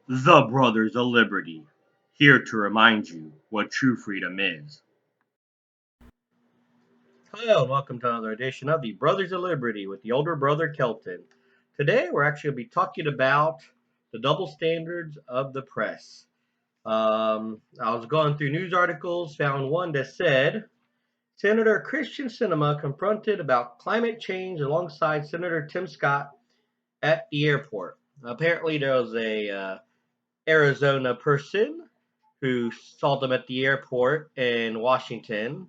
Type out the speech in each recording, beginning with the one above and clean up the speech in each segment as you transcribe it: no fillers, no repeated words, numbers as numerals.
The Brothers of Liberty, here to remind you what true freedom is. Hello, and welcome to another edition of the Brothers of Liberty with the older brother Kelton. Today, we're actually going to be talking about the double standards of the press. I was going through news articles, found one that said Senator Christian Sinema confronted about climate change alongside Senator Tim Scott at the airport. Apparently, there was a Arizona person who saw them at the airport in Washington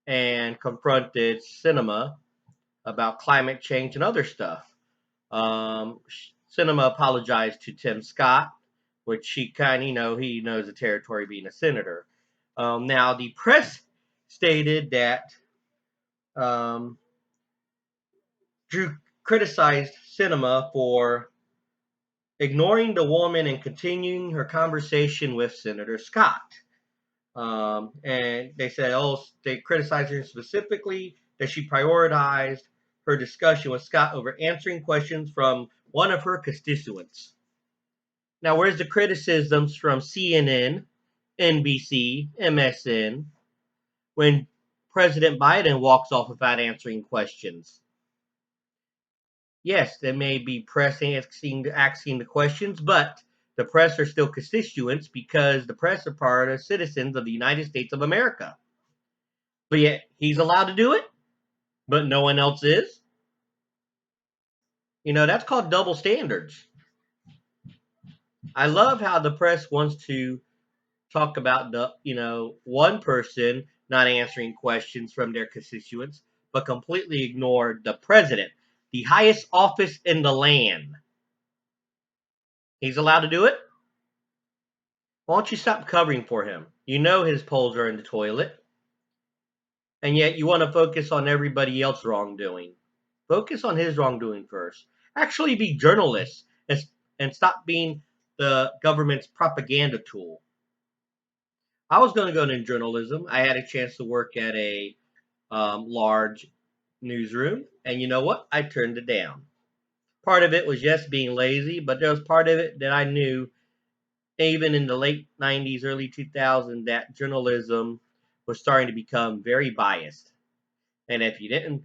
and confronted Sinema about climate change and other stuff. Um, Sinema apologized to Tim Scott, which he kind of, he knows the territory being a senator. Now, the press stated that um, Drew criticized Sinema for ignoring the woman and continuing her conversation with Senator Scott. And they said, they criticized her specifically that she prioritized her discussion with Scott over answering questions from one of her constituents. Now, where's the criticisms from CNN, NBC, MSN when President Biden walks off without answering questions? Yes, there may be press asking the questions, but the press are still constituents because the press are part of citizens of the United States of America. But yet he's allowed to do it, but no one else is. That's called double standards. I love how the press wants to talk about one person not answering questions from their constituents, but completely ignore the president, the highest office in the land. He's allowed to do it. Why don't you stop covering for him? You know his polls are in the toilet, and yet you want to focus on everybody else's wrongdoing. Focus on his wrongdoing first. Actually, be journalists and stop being the government's propaganda tool. I was going to go into journalism. I had a chance to work at a large newsroom, and you know what? I turned it down. Part of it was just being lazy, but there was part of it that I knew, even in the late 90s, early 2000s, that journalism was starting to become very biased. And if you didn't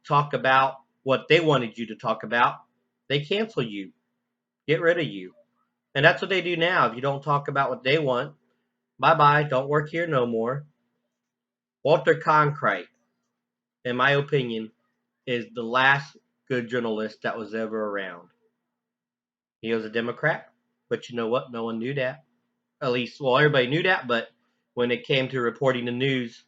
talk about what they wanted you to talk about, they cancel you, get rid of you. And that's what they do now. If you don't talk about what they want, bye bye, don't work here no more. Walter Cronkite, in my opinion, is the last good journalist that was ever around. He was a Democrat, but you know what? No one knew that. At least, well, everybody knew that, but when it came to reporting the news,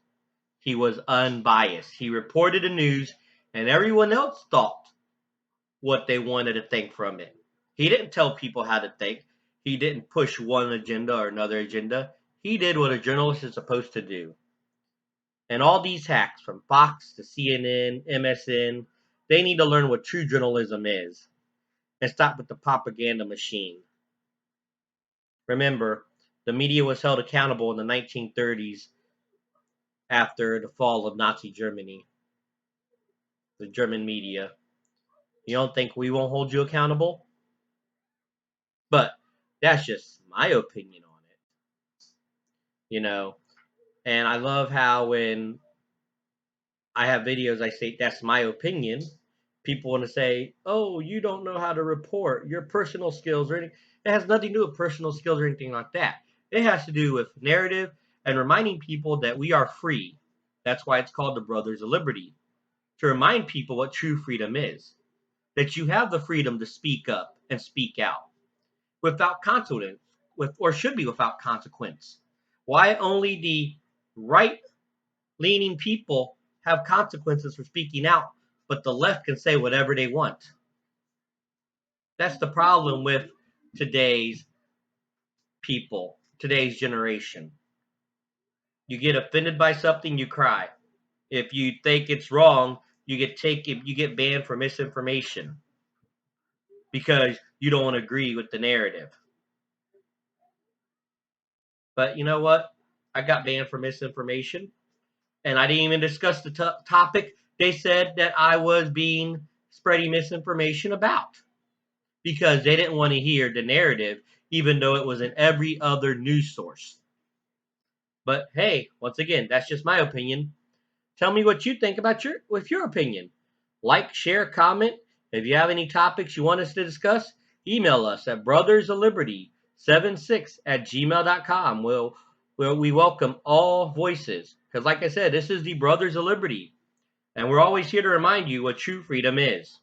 he was unbiased. He reported the news, and everyone else thought what they wanted to think from it. He didn't tell people how to think. He didn't push one agenda or another agenda. He did what a journalist is supposed to do. And all these hacks from Fox to CNN, MSN, they need to learn what true journalism is and stop with the propaganda machine. Remember, the media was held accountable in the 1930s after the fall of Nazi Germany. The German media. You don't think we won't hold you accountable? But that's just my opinion on it, you know. And I love how when I have videos, I say that's my opinion. People want to say, "Oh, you don't know how to report your personal skills or anything." It has nothing to do with personal skills or anything like that. It has to do with narrative and reminding people that we are free. That's why it's called the Brothers of Liberty, to remind people what true freedom is. That you have the freedom to speak up and speak out without consequence, or should be without consequence. Why only the right leaning people have consequences for speaking out, but the left can say whatever they want? That's the problem with today's people, today's generation. You get offended by something, you cry. If you think it's wrong, you get banned for misinformation because you don't agree with the narrative. But you know what? I got banned for misinformation, and I didn't even discuss the topic they said that I was being spreading misinformation about, because they didn't want to hear the narrative, even though it was in every other news source. But hey, once again, that's just my opinion. Tell me what you think about your opinion. Like, share, comment. If you have any topics you want us to discuss, email us at brothersofliberty76@gmail.com. We welcome all voices. Because like I said, this is the Brothers of Liberty. And we're always here to remind you what true freedom is.